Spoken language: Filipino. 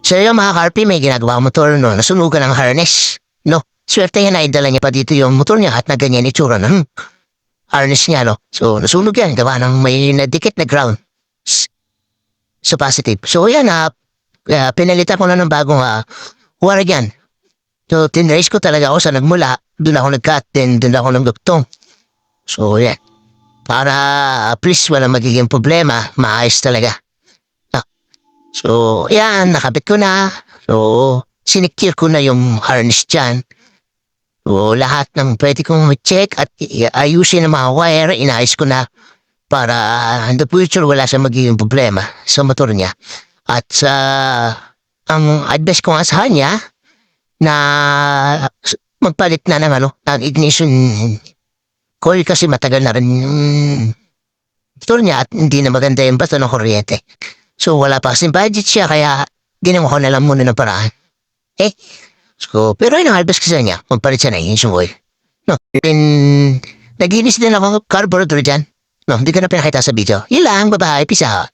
So yung mga karpi, may ginagawa ang motor, no? Nasunugan ng harness. No? Swerte yan na idala niya pa dito yung motor niya at na ganyan itsura ng harness niya, no? So nasunog yan, gawa ng may nadikit na ground. So positive. So yan, pinalitan ko na ng bagong wire yan. So tinrace ko talaga ako sa nagmula. Doon ako nag-cut, then doon ako nagduktong. So yan. Para please walang magiging problema, maayos talaga. So, yan, nakabit ko na. So, sinikir ko na yung harness dyan. So, lahat ng pwede kong check at ayusin ng mga wire, inayos ko na para in the future wala siyang magiging problema sa motor niya. At ang advice ko nga sa kanya na magpalit na ng ignition coil kasi matagal na rin yung motor niya at hindi na maganda yung bato ng kuryente. So, wala pa kasing budget siya, kaya ginawa ko na lang muna ng paraan. Pero yun ang advice ko sa niya, magpalit siya na ignition oil. No, naginis din ako carburetor dyan. No, hindi ko na pinakita sa video. Yun lang, bye-bye, peace out.